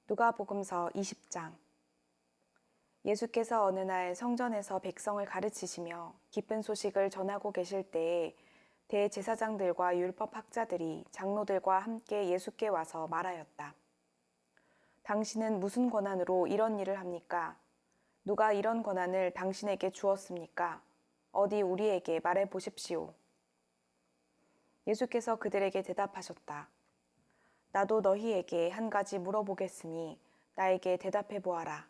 누가복음서 20장. 예수께서 어느 날 성전에서 백성을 가르치시며 기쁜 소식을 전하고 계실 때에 대제사장들과 율법학자들이 장로들과 함께 예수께 와서 말하였다. 당신은 무슨 권한으로 이런 일을 합니까? 누가 이런 권한을 당신에게 주었습니까? 어디 우리에게 말해 보십시오. 예수께서 그들에게 대답하셨다. 나도 너희에게 한 가지 물어보겠으니 나에게 대답해 보아라.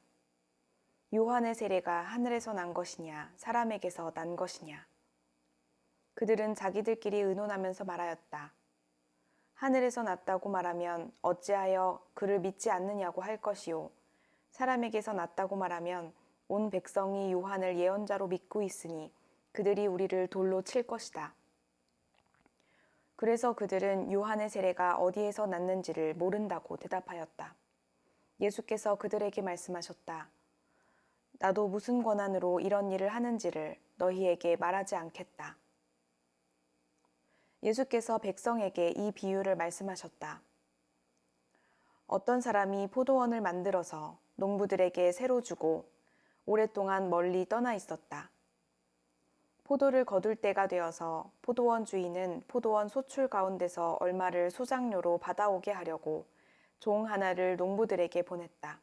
요한의 세례가 하늘에서 난 것이냐, 사람에게서 난 것이냐? 그들은 자기들끼리 의논하면서 말하였다. 하늘에서 났다고 말하면 어찌하여 그를 믿지 않느냐고 할 것이요. 사람에게서 났다고 말하면 온 백성이 요한을 예언자로 믿고 있으니 그들이 우리를 돌로 칠 것이다. 그래서 그들은 요한의 세례가 어디에서 났는지를 모른다고 대답하였다. 예수께서 그들에게 말씀하셨다. 나도 무슨 권한으로 이런 일을 하는지를 너희에게 말하지 않겠다. 예수께서 백성에게 이 비유를 말씀하셨다. 어떤 사람이 포도원을 만들어서 농부들에게 새로 주고 오랫동안 멀리 떠나 있었다. 포도를 거둘 때가 되어서 포도원 주인은 포도원 소출 가운데서 얼마를 소장료로 받아오게 하려고 종 하나를 농부들에게 보냈다.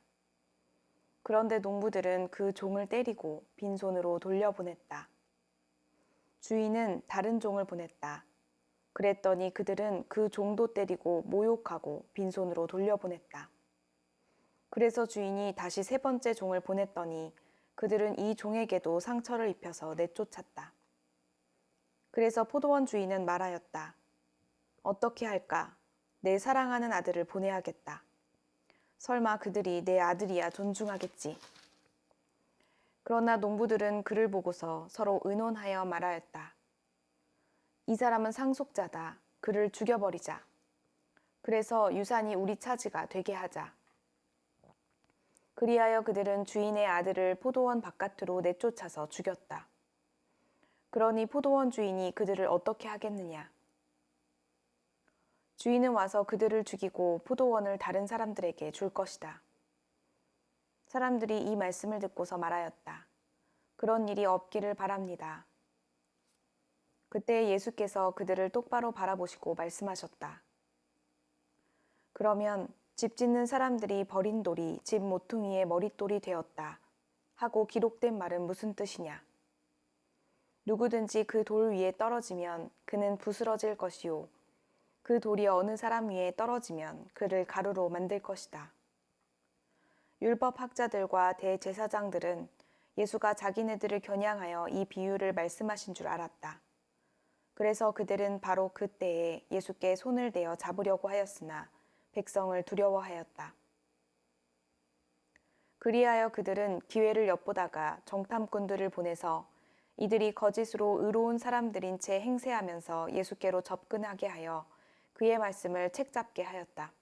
그런데 농부들은 그 종을 때리고 빈손으로 돌려보냈다. 주인은 다른 종을 보냈다. 그랬더니 그들은 그 종도 때리고 모욕하고 빈손으로 돌려보냈다. 그래서 주인이 다시 세 번째 종을 보냈더니 그들은 이 종에게도 상처를 입혀서 내쫓았다. 그래서 포도원 주인은 말하였다. 어떻게 할까? 내 사랑하는 아들을 보내야겠다. 설마 그들이 내 아들이야 존중하겠지. 그러나 농부들은 그를 보고서 서로 의논하여 말하였다. 이 사람은 상속자다. 그를 죽여버리자. 그래서 유산이 우리 차지가 되게 하자. 그리하여 그들은 주인의 아들을 포도원 바깥으로 내쫓아서 죽였다. 그러니 포도원 주인이 그들을 어떻게 하겠느냐? 주인은 와서 그들을 죽이고 포도원을 다른 사람들에게 줄 것이다. 사람들이 이 말씀을 듣고서 말하였다. 그런 일이 없기를 바랍니다. 그때 예수께서 그들을 똑바로 바라보시고 말씀하셨다. 그러면 집 짓는 사람들이 버린 돌이 집 모퉁이의 머릿돌이 되었다 하고 기록된 말은 무슨 뜻이냐? 누구든지 그 돌 위에 떨어지면 그는 부스러질 것이요. 그 돌이 어느 사람 위에 떨어지면 그를 가루로 만들 것이다. 율법 학자들과 대제사장들은 예수가 자기네들을 겨냥하여 이 비유를 말씀하신 줄 알았다. 그래서 그들은 바로 그때에 예수께 손을 대어 잡으려고 하였으나 백성을 두려워하였다. 그리하여 그들은 기회를 엿보다가 정탐꾼들을 보내서 이들이 거짓으로 의로운 사람들인 채 행세하면서 예수께로 접근하게 하여 그의 말씀을 책잡게 하였다.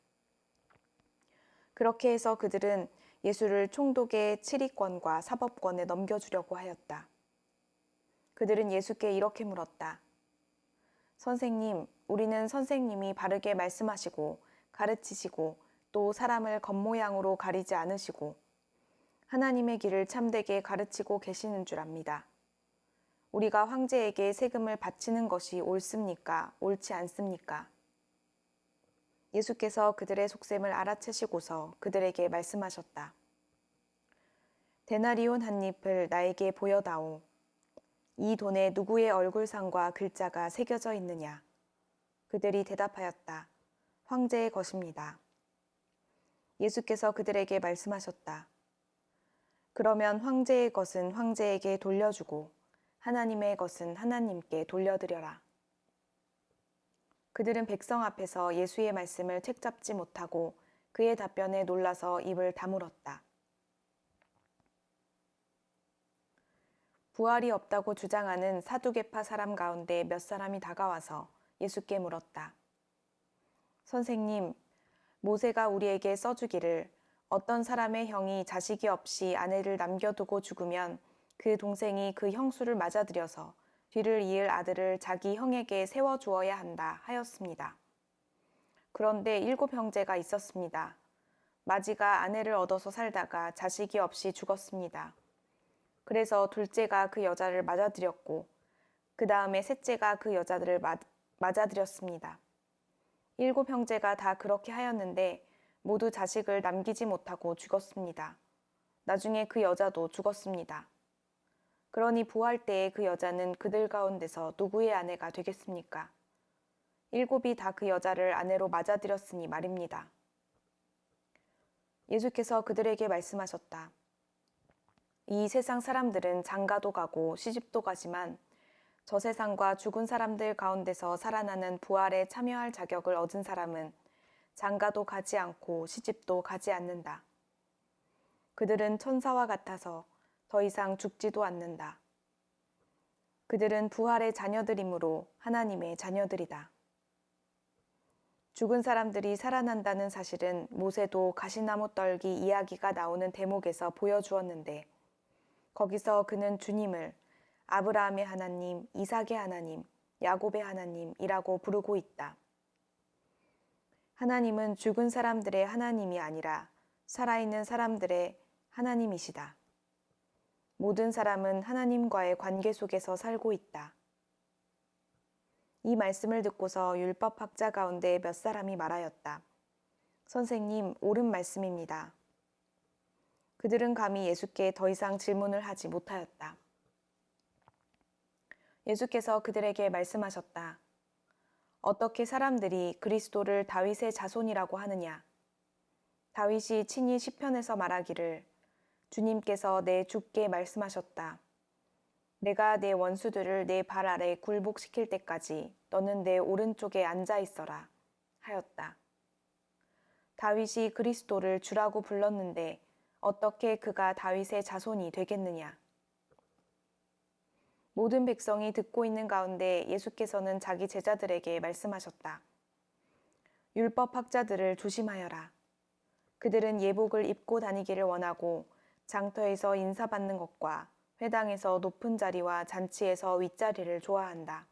그렇게 해서 그들은 예수를 총독의 치리권과 사법권에 넘겨주려고 하였다. 그들은 예수께 이렇게 물었다. 선생님, 우리는 선생님이 바르게 말씀하시고 가르치시고 또 사람을 겉모양으로 가리지 않으시고 하나님의 길을 참되게 가르치고 계시는 줄 압니다. 우리가 황제에게 세금을 바치는 것이 옳습니까? 옳지 않습니까? 예수께서 그들의 속셈을 알아채시고서 그들에게 말씀하셨다. 데나리온 한 잎을 나에게 보여다오. 이 돈에 누구의 얼굴상과 글자가 새겨져 있느냐? 그들이 대답하였다. 황제의 것입니다. 예수께서 그들에게 말씀하셨다. 그러면 황제의 것은 황제에게 돌려주고 하나님의 것은 하나님께 돌려드려라. 그들은 백성 앞에서 예수의 말씀을 책잡지 못하고 그의 답변에 놀라서 입을 다물었다. 부활이 없다고 주장하는 사두개파 사람 가운데 몇 사람이 다가와서 예수께 물었다. 선생님, 모세가 우리에게 써주기를 어떤 사람의 형이 자식이 없이 아내를 남겨두고 죽으면 그 동생이 그 형수를 맞아들여서 뒤를 이을 아들을 자기 형에게 세워주어야 한다 하였습니다. 그런데 7 형제가 있었습니다. 마지가 아내를 얻어서 살다가 자식이 없이 죽었습니다. 그래서 둘째가 그 여자를 맞아들였고 그 다음에 셋째가 그 여자들을 맞아들였습니다. 7 형제가 다 그렇게 하였는데 모두 자식을 남기지 못하고 죽었습니다. 나중에 그 여자도 죽었습니다. 그러니 부활 때에 그 여자는 그들 가운데서 누구의 아내가 되겠습니까? 7이 다 그 여자를 아내로 맞아들였으니 말입니다. 예수께서 그들에게 말씀하셨다. 이 세상 사람들은 장가도 가고 시집도 가지만 저 세상과 죽은 사람들 가운데서 살아나는 부활에 참여할 자격을 얻은 사람은 장가도 가지 않고 시집도 가지 않는다. 그들은 천사와 같아서 더 이상 죽지도 않는다. 그들은 부활의 자녀들이므로 하나님의 자녀들이다. 죽은 사람들이 살아난다는 사실은 모세도 가시나무 떨기 이야기가 나오는 대목에서 보여주었는데 거기서 그는 주님을 아브라함의 하나님, 이삭의 하나님, 야곱의 하나님이라고 부르고 있다. 하나님은 죽은 사람들의 하나님이 아니라 살아있는 사람들의 하나님이시다. 모든 사람은 하나님과의 관계 속에서 살고 있다. 이 말씀을 듣고서 율법학자 가운데 몇 사람이 말하였다. 선생님, 옳은 말씀입니다. 그들은 감히 예수께 더 이상 질문을 하지 못하였다. 예수께서 그들에게 말씀하셨다. 어떻게 사람들이 그리스도를 다윗의 자손이라고 하느냐? 다윗이 친히 시편에서 말하기를 주님께서 내 주께 말씀하셨다. 내가 내 원수들을 내 발 아래 굴복시킬 때까지 너는 내 오른쪽에 앉아 있어라 하였다. 다윗이 그리스도를 주라고 불렀는데 어떻게 그가 다윗의 자손이 되겠느냐? 모든 백성이 듣고 있는 가운데 예수께서는 자기 제자들에게 말씀하셨다. 율법학자들을 조심하여라. 그들은 예복을 입고 다니기를 원하고 장터에서 인사받는 것과 회당에서 높은 자리와 잔치에서 윗자리를 좋아한다.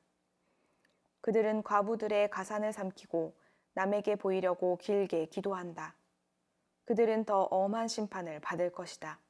그들은 과부들의 가산을 삼키고 남에게 보이려고 길게 기도한다. 그들은 더 엄한 심판을 받을 것이다.